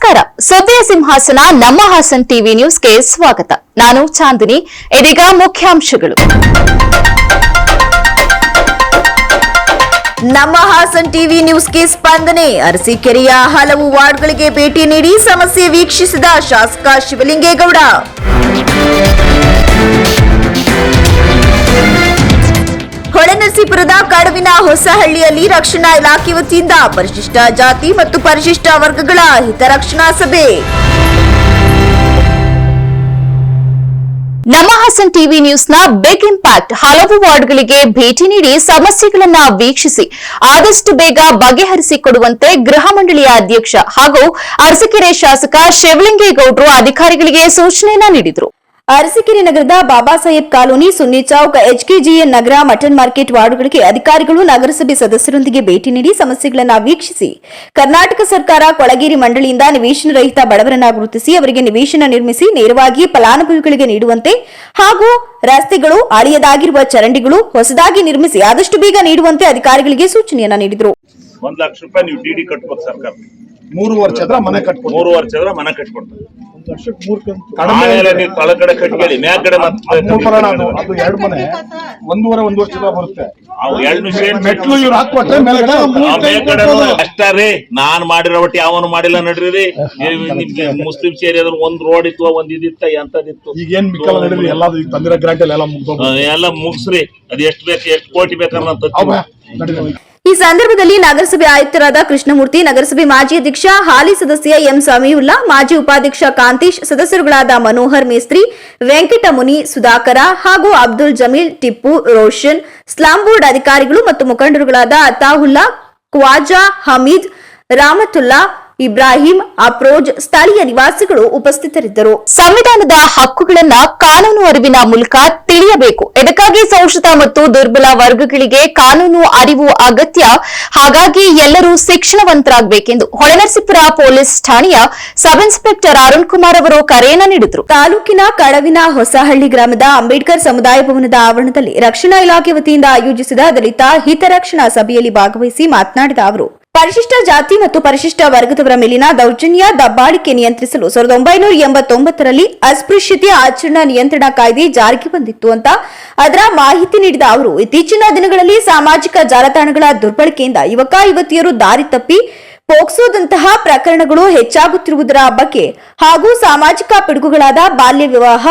ನಮಸ್ಕಾರ. ಸುದ್ದಿಯ ಸಿಂಹಾಸನ ನಮ್ಮ ಹಾಸನ್ ಟಿವಿ ನ್ಯೂಸ್ಗೆ ಸ್ವಾಗತ. ನಾನು ಚಾಂದಿನಿ. ಇದೀಗ ಮುಖ್ಯಾಂಶಗಳು. ನಮ್ಮ ಹಾಸನ್ ಟಿವಿ ನ್ಯೂಸ್ಗೆ ಸ್ಪಂದನೆ. ಅರಸೀಕೆರೆಯ ಹಲವು ವಾರ್ಡ್ಗಳಿಗೆ ಭೇಟಿ ನೀಡಿ ಸಮಸ್ಯೆ ವೀಕ್ಷಿಸಿದ ಶಾಸಕ ಶಿವಲಿಂಗೇಗೌಡ. ಹೊಳೆನರಸೀಪುರದ ಕಡವಿನ ಹೊಸಹಳ್ಳಿಯಲ್ಲಿ ರಕ್ಷಣಾ ಇಲಾಖೆ ವತಿಯಿಂದ ಪರಿಶಿಷ್ಟ ಜಾತಿ ಮತ್ತು ಪರಿಶಿಷ್ಟ ವರ್ಗಗಳ ಹಿತರಕ್ಷಣಾ ಸಭೆ. ನಮ್ಮ ಹಾಸನ್ ಟಿವಿ ನ್ಯೂಸ್ನ ಬಿಗ್ ಇಂಪ್ಯಾಕ್ಟ್ ಹಲವು ವಾರ್ಡ್ಗಳಿಗೆ ಭೇಟಿ ನೀಡಿ ಸಮಸ್ಯೆಗಳನ್ನು ವೀಕ್ಷಿಸಿ ಆದಷ್ಟು ಬೇಗ ಬಗೆಹರಿಸಿಕೊಡುವಂತೆ ಗೃಹ ಮಂಡಳಿಯ ಅಧ್ಯಕ್ಷ ಹಾಗೂ ಅರಸೀಕೆರೆ ಶಾಸಕ ಶಿವಲಿಂಗೇಗೌಡರು ಅಧಿಕಾರಿಗಳಿಗೆ ಸೂಚನೆಯನ್ನ ನೀಡಿದರು. ಅರಸೀಕೆರೆ ನಗರದ ಬಾಬಾ ಸಾಹೇಬ್ ಕಾಲೋನಿ, ಸುನ್ನಿ ಚೌಕ್, ಎಚ್ಕೆಜಿಎನ್ ನಗರ, ಮಟನ್ ಮಾರ್ಕೆಟ್ ವಾರ್ಡ್ಗಳಿಗೆ ಅಧಿಕಾರಿಗಳು ನಗರಸಭೆ ಸದಸ್ಯರೊಂದಿಗೆ ಭೇಟಿ ನೀಡಿ ಸಮಸ್ಯೆಗಳನ್ನು ವೀಕ್ಷಿಸಿ ಕರ್ನಾಟಕ ಸರ್ಕಾರ ಕೊಳಗೇರಿ ಮಂಡಳಿಯಿಂದ ನಿವೇಶನ ರಹಿತ ಬಡವರನ್ನ ಗುರುತಿಸಿ ಅವರಿಗೆ ನಿವೇಶನ ನಿರ್ಮಿಸಿ ನೇರವಾಗಿ ಫಲಾನುಭವಿಗಳಿಗೆ ನೀಡುವಂತೆ ಹಾಗೂ ರಸ್ತೆಗಳು, ಹಳೆಯದಾಗಿರುವ ಚರಂಡಿಗಳು ಹೊಸದಾಗಿ ನಿರ್ಮಿಸಿ ಆದಷ್ಟು ಬೇಗ ನೀಡುವಂತೆ ಅಧಿಕಾರಿಗಳಿಗೆ ಸೂಚನೆಯನ್ನ ನೀಡಿದರು. 1 ಲಕ್ಷ ರೂಪಾಯಿ ನೀವು ಡಿಡಿ ಕಟ್ಟಬೇಕು ಸರ್ಕಾರ. 3 ವರ್ಷದ ಮನೆ ಕಟ್ಕೊಡ್ತಾರೆ. 3 ವರ್ಷದ ಮನೆ ಕಟ್ಕೊಡ್ತಾರೆ. 1 ಲಕ್ಷಕ್ಕೆ 3 ಕಂತು ಆಮೇಲೆ ನೀವು ತಳಗಡೆ ಕಟ್ಕೊಳ್ಳಿ, ಮ್ಯಾಗ ಕಡೆ ಅದು 2 ಮನೆ 1.5 ವರ್ಷದ ಬರುತ್ತೆ. ಮೆಟ್ಲು ಇವ್ರು ಹಾಕ್ಕೊಟ್ರೆ ಮೇಲ್ಗಡೆ ಅಷ್ಟಾರಿ ನಾನ್ ಮಾಡಿರೋ ಒಟ್ಟು ಯಾವನು ಮಾಡಿಲ್ಲ ನಡ್ರಿ. ಮುಸ್ಲಿಂ ಏರಿಯಾದ ಒಂದ್ ರೋಡ್ ಇತ್ತು, ಒಂದ್ ಇದಿತ್ತ, ಎಂತದಿತ್ತು. ಈಗ ಏನ್ ಮಿಕ್ಕಲ್ಲ ನಡೀರಿ, ಎಲ್ಲ ತಂದಿರೋ ಗ್ರಾಂಟ್ ಎಲ್ಲ ಮುಗಿಸ್ರಿ. ಅದ್ ಎಷ್ಟ್ ಬೇಕು, ಎಷ್ಟು ಕೋಟಿ ಬೇಕಾದ್ರೆ ಈ ಸಂದರ್ಭದಲ್ಲಿ ನಗರಸಭೆ ಆಯುಕ್ತರಾದ ಕೃಷ್ಣಮೂರ್ತಿ, ನಗರಸಭೆ ಮಾಜಿ ಅಧ್ಯಕ್ಷ ಹಾಲಿ ಸದಸ್ಯ ಎಂ ಸಮೀವುಲ್ಲಾ, ಮಾಜಿ ಉಪಾಧ್ಯಕ್ಷ ಕಾಂತೇಶ್, ಸದಸ್ಯರುಗಳಾದ ಮನೋಹರ್ ಮೇಸ್ತ್ರಿ, ವೆಂಕಟಮುನಿ, ಸುಧಾಕರ ಹಾಗೂ ಅಬ್ದುಲ್ ಜಮೀಲ್, ಟಿಪ್ಪು, ರೋಷನ್, ಸ್ಲಾಂ ಬೋರ್ಡ್ ಅಧಿಕಾರಿಗಳು ಮತ್ತು ಮುಖಂಡರುಗಳಾದ ಅತಾಹುಲ್ಲಾ, ಕ್ವಾಜಾ, ಹಮೀದ್, ರಾಮತುಲ್ಲಾ, ಇಬ್ರಾಹಿಂ, ಅಪ್ರೋಜ್, ಸ್ಥಳೀಯ ನಿವಾಸಿಗಳು ಉಪಸ್ಥಿತರಿದ್ದರು. ಸಂವಿಧಾನದ ಹಕ್ಕುಗಳನ್ನ ಕಾನೂನು ಅರಿವಿನ ಮೂಲಕ ತಿಳಿಯಬೇಕು. ಇದಕ್ಕಾಗಿ ಶೋಷಿತ ಮತ್ತು ದುರ್ಬಲ ವರ್ಗಗಳಿಗೆ ಕಾನೂನು ಅರಿವು ಅಗತ್ಯ. ಹಾಗಾಗಿ ಎಲ್ಲರೂ ಶಿಕ್ಷಣವಂತರಾಗಬೇಕೆಂದು ಹೊಳೆನರಸೀಪುರ ಪೊಲೀಸ್ ಠಾಣೆಯ ಸಬ್ ಇನ್ಸ್ಪೆಕ್ಟರ್ ಅರುಣ್ ಕುಮಾರ್ ಅವರು ಕರೆಯನ್ನ ನೀಡಿದರು. ತಾಲೂಕಿನ ಕಡವಿನ ಹೊಸಹಳ್ಳಿ ಗ್ರಾಮದ ಅಂಬೇಡ್ಕರ್ ಸಮುದಾಯ ಭವನದ ಆವರಣದಲ್ಲಿ ರಕ್ಷಣಾ ಇಲಾಖೆ ವತಿಯಿಂದ ಆಯೋಜಿಸಿದ ದಲಿತ ಹಿತರಕ್ಷಣಾ ಸಭೆಯಲ್ಲಿ ಭಾಗವಹಿಸಿ ಮಾತನಾಡಿದ ಅವರು, ಪರಿಶಿಷ್ಟ ಜಾತಿ ಮತ್ತು ಪರಿಶಿಷ್ಟ ವರ್ಗದವರ ಮೇಲಿನ ದೌರ್ಜನ್ಯ, ದಬ್ಬಾಳಿಕೆ ನಿಯಂತ್ರಿಸಲು 1989ರಲ್ಲಿ ಅಸ್ಪೃಶ್ಯತೆ ಆಚರಣಾ ನಿಯಂತ್ರಣ ಕಾಯ್ದೆ ಜಾರಿಗೆ ಬಂದಿತ್ತು ಅಂತ ಅದರ ಮಾಹಿತಿ ನೀಡಿದ ಅವರು, ಇತ್ತೀಚಿನ ದಿನಗಳಲ್ಲಿ ಸಾಮಾಜಿಕ ಜಾಲತಾಣಗಳ ದುರ್ಬಳಕೆಯಿಂದ ಯುವಕ ಯುವತಿಯರು ದಾರಿ ತಪ್ಪಿ ಪೋಕ್ಸೋದಂತಹ ಪ್ರಕರಣಗಳು ಹೆಚ್ಚಾಗುತ್ತಿರುವುದರ ಬಗ್ಗೆ ಹಾಗೂ ಸಾಮಾಜಿಕ ಪಿಡುಗುಗಳಾದ ಬಾಲ್ಯ ವಿವಾಹ,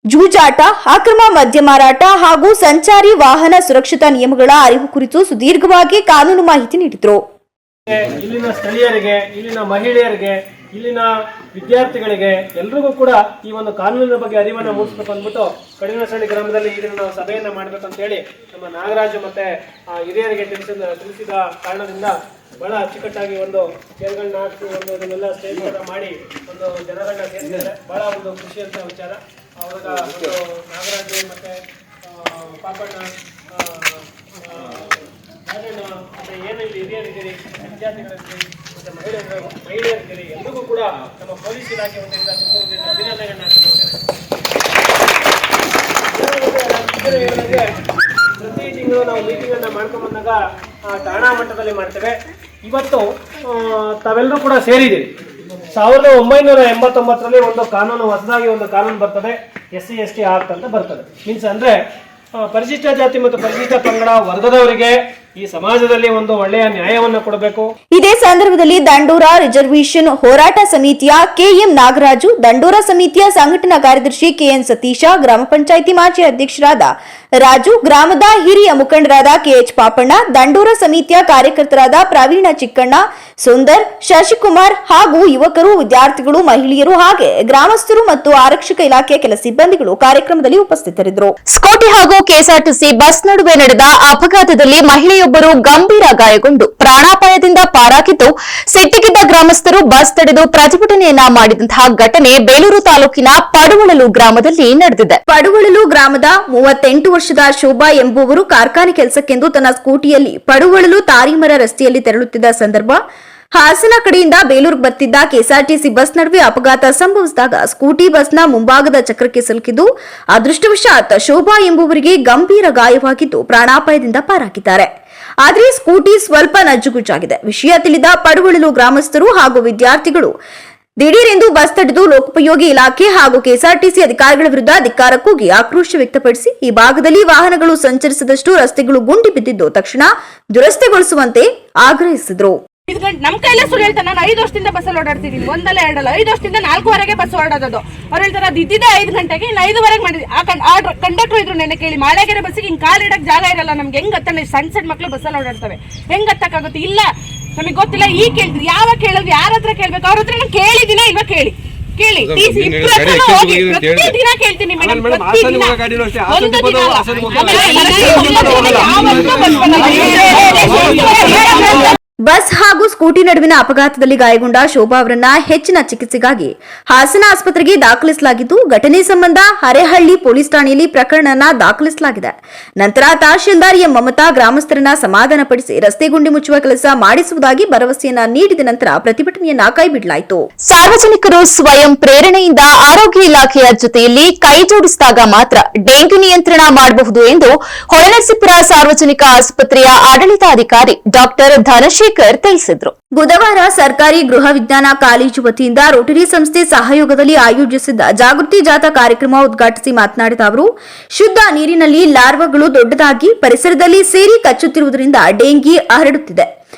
ಜೂಜಾಟ, ಅಕ್ರಮ ಮದ್ಯ ಮಾರಾಟ ಹಾಗೂ ಸಂಚಾರಿ ವಾಹನ ಸುರಕ್ಷತಾ ನಿಯಮಗಳ ಅರಿವು ಕುರಿತು ಸುದೀರ್ಘವಾಗಿ ಕಾನೂನು ಮಾಹಿತಿ ನೀಡಿದರು. ಇಲ್ಲಿನ ಸ್ಥಳೀಯರಿಗೆ, ಇಲ್ಲಿನ ಮಹಿಳೆಯರಿಗೆ, ಇಲ್ಲಿನ ವಿದ್ಯಾರ್ಥಿಗಳಿಗೆ ಎಲ್ರಿಗೂ ಕೂಡ ಈ ಒಂದು ಕಾನೂನಿನ ಬಗ್ಗೆ ಅರಿವನ್ನು ಮೂಡಿಸಬೇಕು ಅಂದ್ಬಿಟ್ಟು ಕಡಿನಸಳ್ಳಿ ಗ್ರಾಮದಲ್ಲಿ ಇದನ್ನು ನಾವು ಸಭೆಯನ್ನ ಮಾಡಬೇಕಂತ ಹೇಳಿ ನಮ್ಮ ನಾಗರಾಜು ಮತ್ತೆ ಹಿರಿಯರಿಗೆ ತಿಳಿಸಿದ ಕಾರಣದಿಂದ ಬಹಳ ಅಚ್ಚುಕಟ್ಟಾಗಿ ಒಂದು ಚೇರ್ಗಳನ್ನ ಹಾಕಿ ಒಂದು ಇದನ್ನೆಲ್ಲ ಸ್ಟೇಜ್ ಮಾಡಿ ಒಂದು ಜನಗಳನ್ನ ಸೇರಿಸಿದ್ದಾರೆ. ಬಹಳ ಒಂದು ಖುಷಿಯಂತ ವಿಚಾರ. ಅವಾಗ ಒಂದು ನಾಗರಾಜು ಮತ್ತೆ ಪಾಪಣ್ಣ, ಮತ್ತೆ ಏನಿಲ್ಲ ಹಿರಿಯರಿದ್ದೀರಿ, ವಿದ್ಯಾರ್ಥಿಗಳಿದ್ದೀರಿ, ಮತ್ತೆ ಮಹಿಳೆಯರಿದ್ದೀರಿ, ಎಲ್ರಿಗೂ ಕೂಡ ನಮ್ಮ ಪೊಲೀಸ್ ಇಲಾಖೆ ವತಿಯಿಂದ ತುಂಬ ಅಭಿನಂದನೆಗಳನ್ನ ಪ್ರತಿ ತಿಂಗಳು ನಾವು ಮೀಟಿಂಗ್ ಅನ್ನ ಮಾಡ್ಕೊಂಡ್ ಬಂದಾಗ ಠಾಣಾ ಮಟ್ಟದಲ್ಲಿ ಮಾಡ್ತೇವೆ. ಇವತ್ತು ತಾವೆಲ್ಲರೂ ಕೂಡ ಸೇರಿದ್ದೀರಿ. 1989ರಲ್ಲಿ ಒಂದು ಕಾನೂನು, ಹೊಸದಾಗಿ ಒಂದು ಕಾನೂನು ಬರ್ತದೆ, SC ST ಆಕ್ಟ್ ಅಂತ ಬರ್ತದೆ. ಮೀನ್ಸ್ ಅಂದ್ರೆ ಪರಿಶಿಷ್ಟ ಜಾತಿ ಮತ್ತು ಪರಿಶಿಷ್ಟ ಪಂಗಡ ವರ್ಗದವರಿಗೆ ಈ ಸಮಾಜದಲ್ಲಿ ಒಂದು ಒಳ್ಳೆಯ ನ್ಯಾಯವನ್ನು ಕೊಡಬೇಕು. ಇದೇ ಸಂದರ್ಭದಲ್ಲಿ ದಂಡೂರ ರಿಸರ್ವೇಶನ್ ಹೋರಾಟ ಸಮಿತಿಯ KM ನಾಗರಾಜು, ದಂಡೂರ ಸಮಿತಿಯ ಸಂಘಟನಾ ಕಾರ್ಯದರ್ಶಿ KN ಸತೀಶ, ಗ್ರಾಮ ಪಂಚಾಯಿತಿ ಮಾಜಿ ಅಧ್ಯಕ್ಷರಾದ ರಾಜು, ಗ್ರಾಮದ ಹಿರಿಯ ಮುಖಂಡರಾದ KH ಪಾಪಣ್ಣ, ದಂಡೂರ ಸಮಿತಿಯ ಕಾರ್ಯಕರ್ತರಾದ ಪ್ರವೀಣ ಚಿಕ್ಕಣ್ಣ, ಸುಂದರ್, ಶಶಿಕುಮಾರ್ ಹಾಗೂ ಯುವಕರು, ವಿದ್ಯಾರ್ಥಿಗಳು, ಮಹಿಳೆಯರು ಹಾಗೆ ಗ್ರಾಮಸ್ಥರು ಮತ್ತು ಆರಕ್ಷಕ ಇಲಾಖೆಯ ಕೆಲ ಸಿಬ್ಬಂದಿಗಳು ಕಾರ್ಯಕ್ರಮದಲ್ಲಿ ಉಪಸ್ಥಿತರಿದ್ದರು. ಸ್ಕೂಟಿ ಹಾಗೂ ಕೆಎಸ್ಆರ್ಟಿಸಿ ಬಸ್ ನಡುವೆ ನಡೆದ ಅಪಘಾತದಲ್ಲಿ ಮಹಿಳೆಯೊಬ್ಬರು ಗಂಭೀರ ಗಾಯಗೊಂಡು ಪ್ರಾಣಾಪಾಯದಿಂದ ಪಾರಾಗಿದ್ದು, ಸಿಟ್ಟಿಗಿದ್ದ ಗ್ರಾಮಸ್ಥರು ಬಸ್ ತಡೆದು ಪ್ರತಿಭಟನೆಯನ್ನ ಮಾಡಿದಂತಹ ಘಟನೆ ಬೇಲೂರು ತಾಲೂಕಿನ ಪಡುವಳಲು ಗ್ರಾಮದಲ್ಲಿ ನಡೆದಿದೆ. ಪಡುವಳಲು ಗ್ರಾಮದ 38 ವರ್ಷದ ಶೋಭಾ ಎಂಬುವರು ಕಾರ್ಖಾನೆ ಕೆಲಸಕ್ಕೆಂದು ತನ್ನ ಸ್ಕೂಟಿಯಲ್ಲಿ ಪಡುವಳಲು ತಾರಿಮರ ರಸ್ತೆಯಲ್ಲಿ ತೆರಳುತ್ತಿದ್ದ ಸಂದರ್ಭ ಹಾಸನ ಕಡೆಯಿಂದ ಬೇಲೂರಿಗೆ ಬರ್ತಿದ್ದ ಕೆಎಸ್ಆರ್ಟಿಸಿ ಬಸ್ ನಡುವೆ ಅಪಘಾತ ಸಂಭವಿಸಿದಾಗ ಸ್ಕೂಟಿ ಬಸ್ನ ಮುಂಭಾಗದ ಚಕ್ರಕ್ಕೆ ಸಿಲುಕಿದ್ದು ಅದೃಷ್ಟವಶಾತ್ ಶೋಭಾ ಎಂಬುವರಿಗೆ ಗಂಭೀರ ಗಾಯವಾಗಿದ್ದು ಪ್ರಾಣಾಪಾಯದಿಂದ ಪಾರಾಗಿದ್ದಾರೆ. ಆದರೆ ಸ್ಕೂಟಿ ಸ್ವಲ್ಪ ನಜ್ಜುಗುಜ್ಜಾಗಿದೆ. ವಿಷಯ ತಿಳಿದ ಪಡುವಳಲು ಗ್ರಾಮಸ್ಥರು ಹಾಗೂ ವಿದ್ಯಾರ್ಥಿಗಳು ದಿಢೀರೆಂದು ಬಸ್ ತಡೆದು ಲೋಕೋಪಯೋಗಿ ಇಲಾಖೆ ಹಾಗೂ ಕೆಎಸ್ಆರ್ಟಿಸಿ ಅಧಿಕಾರಿಗಳ ವಿರುದ್ಧ ಧಿಕ್ಕಾರ ಕೂಗಿ ಆಕ್ರೋಶ ವ್ಯಕ್ತಪಡಿಸಿ ಈ ಭಾಗದಲ್ಲಿ ವಾಹನಗಳು ಸಂಚರಿಸದಷ್ಟು ರಸ್ತೆಗಳು ಗುಂಡಿ ಬಿದ್ದಿದ್ದು ತಕ್ಷಣ ದುರಸ್ತಿಗೊಳಿಸುವಂತೆ ಆಗ್ರಹಿಸಿದರು. ನಮ್ ಕೈಲೇ ಸುಳ್ಳು ಹೇಳ್ತಾರೆ. ನಾನು 5 ವರ್ಷದಿಂದ ಬಸ್ಸಲ್ಲಿ ಓಡಾಡ್ತಿದ್ದೀನಿ, ಒಂದಲ್ಲ ಎರಡಲ್ಲ, 5 ವರ್ಷದಿಂದ 4:15ಗೆ ಬಸ್ ಓಡಾಡೋದು. ಅವ್ರು ಹೇಳ್ತಾರೆ ಅದು ಇದ್ದಿದ್ದೆ 5 ಗಂಟೆಗೆ, ಇನ್ನು 5:15 ಮಾಡಿದ್ವಿ. ಆ ಕಂಡಕ್ಟರ್ ಇದ್ರು ನೆನೆ ಕೇಳಿ, ಮಾಳೆಗೆರೆ ಬಸ್ಸಿಗೆ ಹಿಂಗ್ ಕಾಲ್ ಇಡಕ್ ಜಾಗ ಇರಲ್ಲ ನಮ್ಗೆ, ಹೆಂಗ್ ಹತ್ತಣ? ಸಣ್ಣ ಮಕ್ಳು ಬಸ್ಸಲ್ಲಿ ಓಡಾಡ್ತವೆ, ಹೆಂಗ್ ಹತ್ತಕ್ಕಾಗುತ್ತೆ? ಇಲ್ಲ ನಮಗೆ ಗೊತ್ತಿಲ್ಲ. ಈಗ ಕೇಳ್ತೀವಿ, ಯಾವಾಗ ಕೇಳೋದು? ಯಾರ ಹತ್ರ ಕೇಳ್ಬೇಕು? ಅವ್ರ ಹತ್ರ ನಾನು ಕೇಳಿದಿನ ಇವಾಗ ಕೇಳಿ ಪ್ರತಿದಿನ ಕೇಳ್ತೀನಿ ಮೇಡಮ್, ಬಸ್ ಹಾಗೂ ಸ್ಕೂಟಿ ನಡುವಿನ ಅಪಘಾತದಲ್ಲಿ ಗಾಯಗೊಂಡ ಶೋಭಾ ಅವರನ್ನ ಹೆಚ್ಚಿನ ಚಿಕಿತ್ಸೆಗಾಗಿ ಹಾಸನ ಆಸ್ಪತ್ರೆಗೆ ದಾಖಲಿಸಲಾಗಿದ್ದು, ಘಟನೆ ಸಂಬಂಧ ಹರೇಹಳ್ಳಿ ಪೊಲೀಸ್ ಠಾಣೆಯಲ್ಲಿ ಪ್ರಕರಣವನ್ನ ದಾಖಲಿಸಲಾಗಿದೆ. ನಂತರ ತಹಶೀಲ್ದಾರ್ ಎಂ ಮಮತಾ ಗ್ರಾಮಸ್ಥರನ್ನ ಸಮಾಧಾನಪಡಿಸಿ ರಸ್ತೆ ಗುಂಡಿ ಮುಚ್ಚುವ ಕೆಲಸ ಮಾಡಿಸುವುದಾಗಿ ಭರವಸೆಯನ್ನ ನೀಡಿದ ನಂತರ ಪ್ರತಿಭಟನೆಯನ್ನ ಕೈಬಿಡಲಾಯಿತು. ಸಾರ್ವಜನಿಕರು ಸ್ವಯಂ ಪ್ರೇರಣೆಯಿಂದ ಆರೋಗ್ಯ ಇಲಾಖೆಯ ಜೊತೆಯಲ್ಲಿ ಕೈ ಜೋಡಿಸಿದಾಗ ಮಾತ್ರ ಡೆಂಗ್ಯೂ ನಿಯಂತ್ರಣ ಮಾಡಬಹುದು ಎಂದು ಹೊಳೆನರಸೀಪುರ ಸಾರ್ವಜನಿಕ ಆಸ್ಪತ್ರೆಯ ಆಡಳಿತಾಧಿಕಾರಿ ಡಾಕ್ಟರ್ ಧನಶೇಖರ್ ತಿಳಿಸಿದರು. ಬುಧವಾರ ಸರ್ಕಾರಿ ಗೃಹ ವಿಜ್ಞಾನ ಕಾಲೇಜು ವತಿಯಿಂದ ರೋಟರಿ ಸಂಸ್ಥೆ ಸಹಯೋಗದಲ್ಲಿ ಆಯೋಜಿಸಿದ್ದ ಜಾಗೃತಿ ಜಾಥಾ ಕಾರ್ಯಕ್ರಮ ಉದ್ಘಾಟಿಸಿ ಮಾತನಾಡಿದ ಅವರು, ಶುದ್ಧ ನೀರಿನಲ್ಲಿ ಲಾರ್ವಾಗಳು ದೊಡ್ಡದಾಗಿ ಪರಿಸರದಲ್ಲಿ ಸೇರಿ ಕಚ್ಚುತ್ತಿರುವುದರಿಂದ ಡೆಂಗಿ ಹರಡುತ್ತಿದೆ.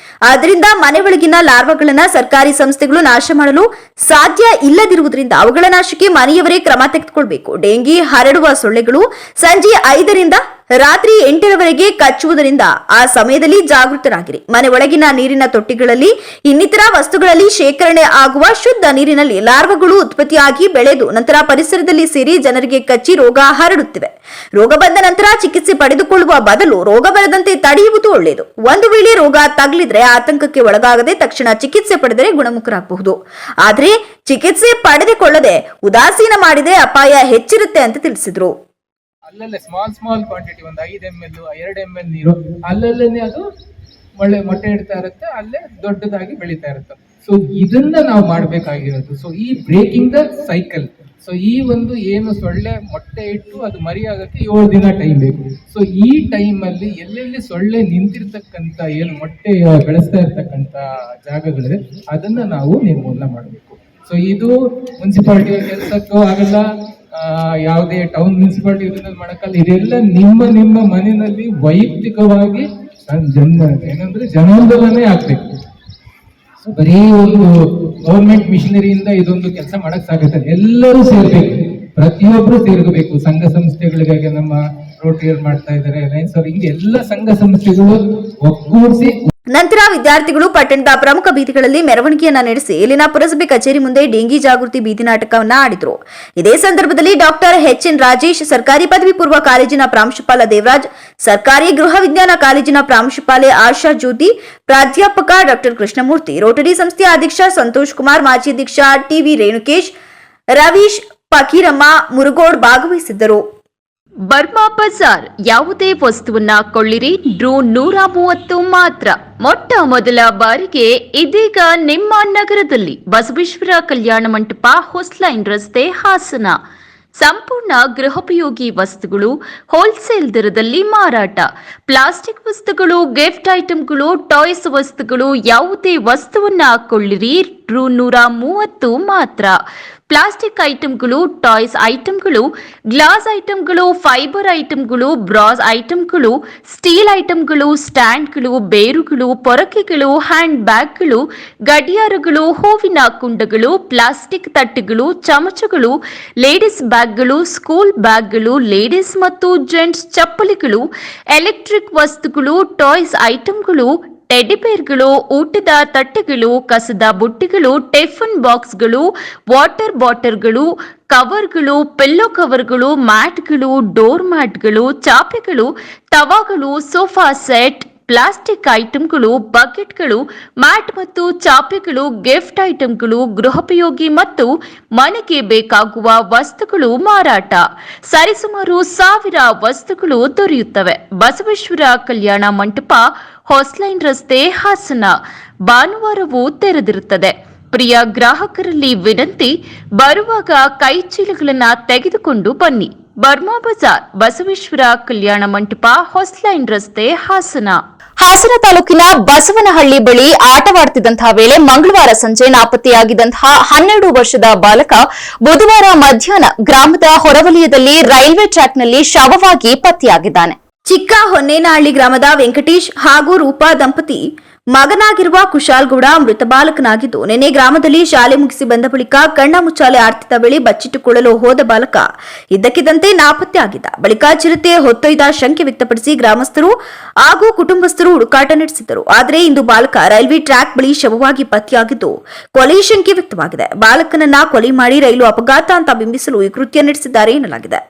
ಆದ್ದರಿಂದ ಮನೆ ಒಳಗಿನ ಲಾರ್ವಾಗಳನ್ನ ಸರ್ಕಾರಿ ಸಂಸ್ಥೆಗಳು ನಾಶ ಮಾಡಲು ಸಾಧ್ಯ ಇಲ್ಲದಿರುವುದರಿಂದ ಅವುಗಳ ನಾಶಕ್ಕೆ ಮನೆಯವರೇ ಕ್ರಮ ತೆಗೆದುಕೊಳ್ಳಬೇಕು. ಡೆಂಗಿ ಹರಡುವ ಸೊಳ್ಳೆಗಳು ಸಂಜೆ 5ರಿಂದ ರಾತ್ರಿ 8ರವರೆಗೆ ಕಚ್ಚುವುದರಿಂದ ಆ ಸಮಯದಲ್ಲಿ ಜಾಗೃತರಾಗಿರಿ. ಮನೆ ಒಳಗಿನ ನೀರಿನ ತೊಟ್ಟಿಗಳಲ್ಲಿ ಇನ್ನಿತರ ವಸ್ತುಗಳಲ್ಲಿ ಶೇಖರಣೆ ಆಗುವ ಶುದ್ಧ ನೀರಿನಲ್ಲಿ ಲಾರ್ವಾಗಳು ಉತ್ಪತ್ತಿಯಾಗಿ ಬೆಳೆದು ನಂತರ ಪರಿಸರದಲ್ಲಿ ಸೇರಿ ಜನರಿಗೆ ಕಚ್ಚಿ ರೋಗ ಹರಡುತ್ತಿವೆ. ರೋಗ ಬಂದ ನಂತರ ಚಿಕಿತ್ಸೆ ಪಡೆದುಕೊಳ್ಳುವ ಬದಲು ರೋಗ ಬರದಂತೆ ತಡೆಯುವುದು ಒಳ್ಳೆಯದು. ಒಂದು ವೇಳೆ ರೋಗ ತಗುಲಿದ್ರೆ ಆತಂಕಕ್ಕೆ ಒಳಗಾಗದೆ ತಕ್ಷಣ ಚಿಕಿತ್ಸೆ ಪಡೆದರೆ ಗುಣಮುಖರಾಗಬಹುದು. ಆದರೆ ಚಿಕಿತ್ಸೆ ಪಡೆದುಕೊಳ್ಳದೆ ಉದಾಸೀನ ಮಾಡಿದರೆ ಅಪಾಯ ಹೆಚ್ಚಿರುತ್ತೆ ಅಂತ ತಿಳಿಸಿದ್ರು. ಅಲ್ಲಲ್ಲೇ ಸ್ಮಾಲ್ ಕ್ವಾಂಟಿಟಿ, ಒಂದು 5 ml 2 ml ನೀರು ಅಲ್ಲಲ್ಲೇ ಅದು ಒಳ್ಳೆ ಮೊಟ್ಟೆ ಇಡ್ತಾ ಇರುತ್ತೆ, ಅಲ್ಲೇ ದೊಡ್ಡದಾಗಿ ಬೆಳೀತಾ ಇರುತ್ತೆ. ಸೊ ಇದನ್ನ ನಾವು ಮಾಡಬೇಕಾಗಿರೋದು. ಸೊ ಈ ಬ್ರೇಕಿಂಗ್ ದ ಸೈಕಲ್. ಸೊ ಈ ಒಂದು ಏನು ಸೊಳ್ಳೆ ಮೊಟ್ಟೆ ಇಟ್ಟು ಅದು ಮರಿ ಆಗಕ್ಕೆ 7 ದಿನ ಟೈಮ್ ಬೇಕು. ಸೊ ಈ ಟೈಮಲ್ಲಿ ಎಲ್ಲೆಲ್ಲಿ ಸೊಳ್ಳೆ ನಿಂತಿರ್ತಕ್ಕಂಥ ಏನು ಮೊಟ್ಟೆ ಬೆಳೆಸ್ತಾ ಇರ್ತಕ್ಕಂಥ ಜಾಗಗಳಿದೆ ಅದನ್ನ ನಾವು ನಿರ್ಮೂಲನೆ ಮಾಡಬೇಕು. ಸೊ ಇದು ಮುನ್ಸಿಪಾಲಿಟಿ ಕೆಲಸಕ್ಕೂ ಆಗಲ್ಲ, ಯಾವುದೇ ಟೌನ್ ಮುನ್ಸಿಪಾಲಿಟಿ ಮಾಡಕ್ಕಲ್ಲ. ಇದೆಲ್ಲ ನಿಮ್ಮ ಮನೆಯಲ್ಲಿ ವೈಯಕ್ತಿಕವಾಗಿ ಏನಂದ್ರೆ ಜನಾಂದೋಲನೆ ಆಗ್ಬೇಕು. ಸೊ ಬರೀ ಒಂದು ಗೌರ್ಮೆಂಟ್ ಮಿಷನರಿಯಿಂದ ಇದೊಂದು ಕೆಲಸ ಮಾಡಕ್ ಸಾಗುತ್ತೆ. ಎಲ್ಲರೂ ಸೇರ್ಬೇಕು, ಪ್ರತಿಯೊಬ್ರು ಸೇರ್ಬೇಕು. ಸಂಘ ಸಂಸ್ಥೆಗಳಿಗೆ ನಮ್ಮ ರೋಟರಿ ಮಾಡ್ತಾ ಇದ್ದಾರೆ, ಲಯನ್ಸ್ ಅವರು, ಹಿಂಗೆ ಎಲ್ಲ ಸಂಘ ಸಂಸ್ಥೆಗಳು ಒಗ್ಗೂಡಿಸಿ. ನಂತರ ವಿದ್ಯಾರ್ಥಿಗಳು ಪಟ್ಟಣದ ಪ್ರಮುಖ ಬೀದಿಗಳಲ್ಲಿ ಮೆರವಣಿಗೆಯನ್ನ ನಡೆಸಿ ಇಲ್ಲಿನ ಪುರಸಭೆ ಕಚೇರಿ ಮುಂದೆ ಡೆಂಗಿ ಜಾಗೃತಿ ಬೀದಿ ನಾಟಕವನ್ನ ಆಡಿದರು. ಇದೇ ಸಂದರ್ಭದಲ್ಲಿ ಡಾಕ್ಟರ್ ಎಚ್.ಎನ್. ರಾಜೇಶ್, ಸರ್ಕಾರಿ ಪದವಿ ಪೂರ್ವ ಕಾಲೇಜಿನ ಪ್ರಾಂಶುಪಾಲ ದೇವರಾಜ್, ಸರ್ಕಾರಿ ಗೃಹ ವಿಜ್ಞಾನ ಕಾಲೇಜಿನ ಪ್ರಾಂಶುಪಾಲೆ ಆಶಾ ಜ್ಯೋತಿ, ಪ್ರಾಧ್ಯಾಪಕ ಡಾಕ್ಟರ್ ಕೃಷ್ಣಮೂರ್ತಿ, ರೋಟರಿ ಸಂಸ್ಥೆಯ ಅಧ್ಯಕ್ಷ ಸಂತೋಷ್ ಕುಮಾರ್, ಮಾಜಿ ಅಧ್ಯಕ್ಷ ಟಿವಿ ರೇಣುಕೇಶ್, ರವೀಶ್, ಫಕೀರಮ್ಮ, ಮುರುಗೋಡ್ ಭಾಗವಹಿಸಿದ್ದರು. ಬರ್ಮಾ ಬಜಾರ್, ಯಾವುದೇ ವಸ್ತುವನ್ನ ಕೊಳ್ಳಿರಿ, ಡ್ರೂ 130 ಮಾತ್ರ. ಮೊಟ್ಟ ಮೊದಲ ಬಾರಿಗೆ ಇದೀಗ ನಿಮ್ಮ ನಗರದಲ್ಲಿ ಬಸವೇಶ್ವರ ಕಲ್ಯಾಣ ಮಂಟಪ, ಹೊಸ್ಲೈನ್ ರಸ್ತೆ, ಹಾಸನ. ಸಂಪೂರ್ಣ ಗೃಹೋಪಯೋಗಿ ವಸ್ತುಗಳು ಹೋಲ್ಸೇಲ್ ದರದಲ್ಲಿ ಮಾರಾಟ. ಪ್ಲಾಸ್ಟಿಕ್ ವಸ್ತುಗಳು, ಗಿಫ್ಟ್ ಐಟಂಗಳು, ಟಾಯ್ಸ್ ವಸ್ತುಗಳು, ಯಾವುದೇ ವಸ್ತುವನ್ನ ಕೊಳ್ಳಿರಿ, ಡ್ರೂ 130 ಮಾತ್ರ. ಪ್ಲಾಸ್ಟಿಕ್ ಐಟಂಗಳು, ಟಾಯ್ಸ್ ಐಟಂಗಳು, ಗ್ಲಾಸ್ ಐಟಂಗಳು, ಫೈಬರ್ ಐಟಂಗಳು, ಬ್ರಾಸ್ ಐಟಂಗಳು, ಸ್ಟೀಲ್ ಐಟಂಗಳು, ಸ್ಟ್ಯಾಂಡ್ಗಳು, ಬೇರುಗಳು, ಪೊರಕೆಗಳು, ಹ್ಯಾಂಡ್ ಬ್ಯಾಗ್ಗಳು, ಗಡಿಯಾರಗಳು, ಹೂವಿನ ಕುಂಡಗಳು, ಪ್ಲಾಸ್ಟಿಕ್ ತಟ್ಟೆಗಳು, ಚಮಚಗಳು, ಲೇಡೀಸ್ ಬ್ಯಾಗ್ಗಳು, ಸ್ಕೂಲ್ ಬ್ಯಾಗ್ಗಳು, ಲೇಡೀಸ್ ಮತ್ತು ಜೆಂಟ್ಸ್ ಚಪ್ಪಲಿಗಳು, ಎಲೆಕ್ಟ್ರಿಕ್ ವಸ್ತುಗಳು, ಟಾಯ್ಸ್ ಐಟಂಗಳು, ಟೆಡಿಬೇರ್ಗಳು, ಊಟದ ತಟ್ಟೆಗಳು, ಕಸದ ಬುಟ್ಟಿಗಳು, ಟಿಫನ್ ಬಾಕ್ಸ್ಗಳು, ವಾಟರ್ ಬಾಟಲ್ಗಳು, ಕವರ್ಗಳು, ಪಿಲ್ಲೋ ಕವರ್ಗಳು, ಮ್ಯಾಟ್ಗಳು, ಡೋರ್ ಮ್ಯಾಟ್ಗಳು, ಚಾಪೆಗಳು, ತವಾಗಳು, ಸೋಫಾ ಸೆಟ್, ಪ್ಲಾಸ್ಟಿಕ್ ಐಟಂಗಳು, ಬಕೆಟ್ಗಳು, ಮ್ಯಾಟ್ ಮತ್ತು ಚಾಪೆಗಳು, ಗಿಫ್ಟ್ ಐಟಂಗಳು, ಗೃಹೋಪಯೋಗಿ ಮತ್ತು ಮನೆಗೆ ಬೇಕಾಗುವ ವಸ್ತುಗಳು ಮಾರಾಟ. ಸರಿಸುಮಾರು 1000 ವಸ್ತುಗಳು ದೊರೆಯುತ್ತವೆ. ಬಸವೇಶ್ವರ ಕಲ್ಯಾಣ ಮಂಟಪ, ಹೊಸ್ಲೈನ್ ರಸ್ತೆ, ಹಾಸನ. ಭಾನುವಾರವೂ ತೆರೆದಿರುತ್ತದೆ. ಪ್ರಿಯ ಗ್ರಾಹಕರಲ್ಲಿ ವಿನಂತಿ, ಬರುವಾಗ ಕೈ ಚೀಲಗಳನ್ನು ತೆಗೆದುಕೊಂಡು ಬನ್ನಿ. ಬರ್ಮಾ ಬಜಾರ್, ಬಸವೇಶ್ವರ ಕಲ್ಯಾಣ ಮಂಟಪ, ಹೊಸ್ಲೈನ್ ರಸ್ತೆ, ಹಾಸನ. ಹಾಸನ ತಾಲೂಕಿನ ಬಸವನಹಳ್ಳಿ ಬಳಿ ಆಟವಾಡುತ್ತಿದ್ದಂತಹ ವೇಳೆ ಮಂಗಳವಾರ ಸಂಜೆ ನಾಪತ್ತೆಯಾಗಿದ್ದಂತಹ 12 ವರ್ಷದ ಬಾಲಕ ಬುಧವಾರ ಮಧ್ಯಾಹ್ನ ಗ್ರಾಮದ ಹೊರವಲಯದಲ್ಲಿ ರೈಲ್ವೆ ಟ್ರ್ಯಾಕ್ನಲ್ಲಿ ಶವವಾಗಿ ಪತ್ತೆಯಾಗಿದ್ದಾನೆ. ಚಿಕ್ಕ ಹೊನ್ನೇನಹಳ್ಳಿ ಗ್ರಾಮದ ವೆಂಕಟೇಶ್ ಹಾಗೂ ರೂಪಾ ದಂಪತಿ ಮಗನಾಗಿರುವ ಕುಶಾಲ್ಗೌಡ ಮೃತ ಬಾಲಕನಾಗಿದ್ದು, ನಿನ್ನೆ ಗ್ರಾಮದಲ್ಲಿ ಶಾಲೆ ಮುಗಿಸಿ ಬಂದ ಬಳಿಕ ಕಣ್ಣ ಮುಚ್ಚಾಲೆ ಆಡ್ತಿದ್ದ ವೇಳೆ ಬಚ್ಚಿಟ್ಟುಕೊಳ್ಳಲು ಹೋದ ಬಾಲಕ ಇದ್ದಕ್ಕಿದ್ದಂತೆ ನಾಪತ್ತೆಯಾಗಿದ್ದ. ಬಳಿಕ ಚಿರತೆ ಹೊತ್ತೊಯ್ದ ಶಂಕೆ ವ್ಯಕ್ತಪಡಿಸಿ ಗ್ರಾಮಸ್ಥರು ಹಾಗೂ ಕುಟುಂಬಸ್ಥರು ಹುಡುಕಾಟ ನಡೆಸಿದ್ದರು. ಆದರೆ ಇಂದು ಬಾಲಕ ರೈಲ್ವೆ ಟ್ರ್ಯಾಕ್ ಬಳಿ ಶವವಾಗಿ ಪತ್ತೆಯಾಗಿದ್ದು, ಕೊಲೆ ಶಂಕೆ ವ್ಯಕ್ತವಾಗಿದೆ. ಬಾಲಕನನ್ನ ಕೊಲೆ ಮಾಡಿ ರೈಲು ಅಪಘಾತ ಅಂತ ಬಿಂಬಿಸಲು ಈ ಕೃತ್ಯ ನಡೆಸಿದ್ದಾರೆ ಎನ್ನಲಾಗಿದೆ.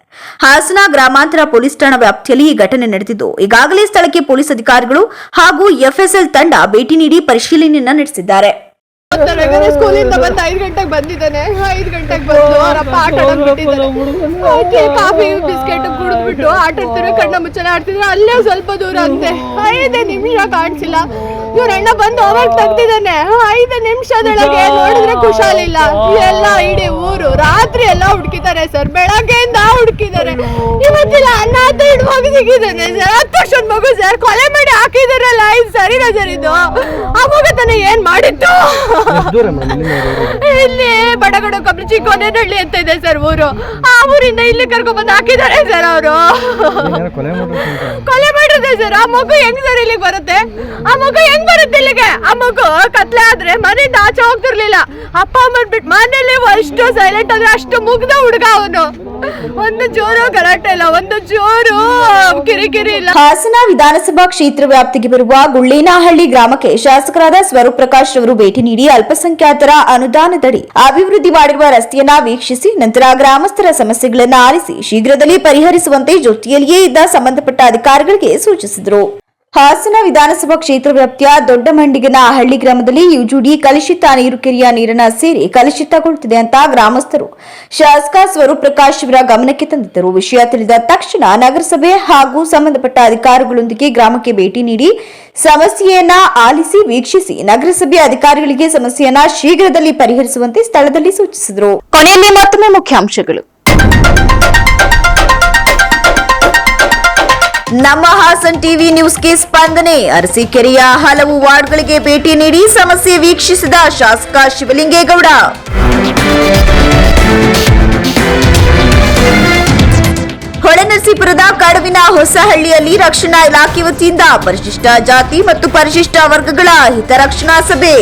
ಹಾಸನ ಗ್ರಾಮಾಂತರ ಪೊಲೀಸ್ ಠಾಣಾ ವ್ಯಾಪ್ತಿಯಲ್ಲಿ ಈ ಘಟನೆ ನಡೆದಿದ್ದು, ಈಗಾಗಲೇ ಸ್ಥಳಕ್ಕೆ ಪೊಲೀಸ್ ಅಧಿಕಾರಿಗಳು ಹಾಗೂ ಎಫ್ಎಸ್ಎಲ್ ತಂಡ ಭೇಟಿ ನೀಡಿ ಪರಿಶೀಲನೆಯನ್ನ ನಡೆಸಿದ್ದಾರೆ. ಸ್ಕೂಲಿಂದ ಬಂದು 5 ಗಂಟೆಗೆ ಬಂದಿದ್ದಾನೆ. 5 ಗಂಟೆಗೆ ಬಂದು ಅವರಪ್ಪ ಆಟ ಆಡೋಕೆ ಕಾಫಿ ಬಿಸ್ಕೆಟ್ ಕುಡಿದ್ಬಿಟ್ಟು ಆಟ ಆಡ್ತಾರೆ. ಕಣ್ಣ ಮುಚ್ಚಲ ಆಡ್ತಿದ್ರೆ ಅಲ್ಲೇ ಸ್ವಲ್ಪ ದೂರ ಅಂತೆ 5 ನಿಮಿಷ ಕಾಣಿಸಿಲ್ಲ. ಇವ್ರ ಅಣ್ಣ ಬಂದು ಹೋಮರ್ಕ್ ತೆಗ್ದಿದ್ದಾನೆ. 5 ನಿಮಿಷದೊಳಗೆ ನೋಡಿದ್ರೆ ಕುಶಾಲಿಲ್ಲ. ಎಲ್ಲ ಇಡೀ ಊರು ರಾತ್ರಿ ಎಲ್ಲ ಹುಡುಕಿದ್ದಾರೆ ಸರ್. ಬೆಳಗ್ಗೆಯಿಂದ ಹುಡುಕಿದ್ದಾರೆ. ಇವತ್ತಿಲ್ಲ ಅಣ್ಣ ಅಂತ ಹಿಡುವಾಗ ಸಿಕ್ಕಿದ್ದಾನೆ ಸರ್. 10 ವರ್ಷದ ಮಗು ಸರ್, ಕೊಲೆ ಮಾಡಿ ಹಾಕಿದಾರಲ್ಲ. ಇದು ಸರಿನಾ ಸರ್? ಇದು ಆ ಮಗು ತಾನೆ ಏನ್ ಮಾಡಿತ್ತು? ಇಲ್ಲಿ ಬಡಗಡ ಕಬ್ಲಿ ಚಿಕ್ಕೋನೇನಹಳ್ಳಿ ಅಂತ ಇದೆ ಸರ್ ಊರು. ಆ ಊರಿಂದ ಇಲ್ಲಿ ಕರ್ಕೊಂಡ್ ಬಂದು ಹಾಕಿದ್ದಾರೆ ಸರ್. ಅವರು ಕೊಲೆ ಮಾಡಿದೆ ಸರ್. ಆ ಮಗು ಹೆಂಗ್ ಸರ್ ಇಲ್ಲಿಗೆ ಬರುತ್ತೆ? ಆ ಮಗು ಹೆಂಗ್ ಬರುತ್ತೆ ಇಲ್ಲಿಗೆ? ಆ ಮಗು ಕತ್ಲೆ ಆದ್ರೆ ಮನೆಯಿಂದ ಆಚೆ ಹೋಗ್ತಿರ್ಲಿಲ್ಲ. ಅಪ್ಪ ಅಮ್ಮನ್ ಬಿಟ್ಟು ಮನೇಲಿ ಅಷ್ಟು ಸೈಲೆಂಟ್ ಆದ್ರೆ ಅಷ್ಟು ಮುಗ್ದ ಹುಡುಗ ಅವನು. ಒಂದು ಜೋರು ಗಲಾಟೆ ಇಲ್ಲ, ಒಂದು ಜೋರು ಕಿರಿಕಿರಿ ಇಲ್ಲ. ಹಾಸನ ವಿಧಾನಸಭಾ ಕ್ಷೇತ್ರ ವ್ಯಾಪ್ತಿಗೆ ಬರುವ ಗುಳ್ಳೇನಹಳ್ಳಿ ಗ್ರಾಮಕ್ಕೆ ಶಾಸಕರಾದ ಸ್ವರೂಪ್ ಪ್ರಕಾಶ್ ಅವರು ಭೇಟಿ ನೀಡಿ ಅಲ್ಪಸಂಖ್ಯಾತರ ಅನುದಾನದಡಿ ಅಭಿವೃದ್ಧಿ ಮಾಡಿರುವ ರಸ್ತೆಯನ್ನ ವೀಕ್ಷಿಸಿ ನಂತರ ಗ್ರಾಮಸ್ಥರ ಸಮಸ್ಯೆಗಳನ್ನು ಆಲಿಸಿ ಶೀಘ್ರದಲ್ಲಿ ಪರಿಹರಿಸುವಂತೆ ಜೊತೆಯಲ್ಲಿಯೇ ಇದ್ದ ಸಂಬಂಧಪಟ್ಟ ಅಧಿಕಾರಿಗಳಿಗೆ ಸೂಚಿಸಿದರು. ಹಾಸನ ವಿಧಾನಸಭಾ ಕ್ಷೇತ್ರ ವ್ಯಾಪ್ತಿಯ ದೊಡ್ಡಮಂಡಿಗನಹಳ್ಳಿ ಗ್ರಾಮದಲ್ಲಿ ಯುಜುಡಿ ಕಲುಷಿತ ನೀರು ಕೆರೆಯ ನೀರನ್ನ ಸೇರಿ ಕಲುಷಿತಗೊಳ್ಳುತ್ತಿದೆ ಅಂತ ಗ್ರಾಮಸ್ಥರು ಶಾಸಕ ಸ್ವರೂಪ್ ಪ್ರಕಾಶ್ ಅವರ ಗಮನಕ್ಕೆ ತಂದಿದ್ದರು. ವಿಷಯ ತಿಳಿದ ತಕ್ಷಣ ನಗರಸಭೆ ಹಾಗೂ ಸಂಬಂಧಪಟ್ಟ ಅಧಿಕಾರಿಗಳೊಂದಿಗೆ ಗ್ರಾಮಕ್ಕೆ ಭೇಟಿ ನೀಡಿ ಸಮಸ್ಯೆಯನ್ನ ಆಲಿಸಿ ವೀಕ್ಷಿಸಿ ನಗರಸಭೆ ಅಧಿಕಾರಿಗಳಿಗೆ ಸಮಸ್ಯೆಯನ್ನ ಶೀಘ್ರದಲ್ಲಿ ಪರಿಹರಿಸುವಂತೆ ಸ್ಥಳದಲ್ಲಿ ಸೂಚಿಸಿದರು. ಕೊನೆಯಲ್ಲಿ ಮತ್ತೊಮ್ಮೆ ಮುಖ್ಯಾಂಶಗಳು. ನಮ್ಮ ಹಾಸನ್ ಟಿವಿ ನ್ಯೂಸ್ಗೆ ಸ್ಪಂದನೆ. ಅರಸೀಕೆರೆಯ ಹಲವು ವಾರ್ಡ್ಗಳಿಗೆ ಭೇಟಿ ನೀಡಿ ಸಮಸ್ಯೆ ವೀಕ್ಷಿಸಿದ ಶಾಸಕ ಶಿವಲಿಂಗೇಗೌಡ. ಹೊಳೆನರಸೀಪುರದ ಕಡವಿನ ಹೊಸಹಳ್ಳಿಯಲ್ಲಿ ರಕ್ಷಣಾ ಇಲಾಖೆ ವತಿಯಿಂದ ಪರಿಶಿಷ್ಟ ಜಾತಿ ಮತ್ತು ಪರಿಶಿಷ್ಟ ವರ್ಗಗಳ ಹಿತರಕ್ಷಣಾ ಸಭೆ.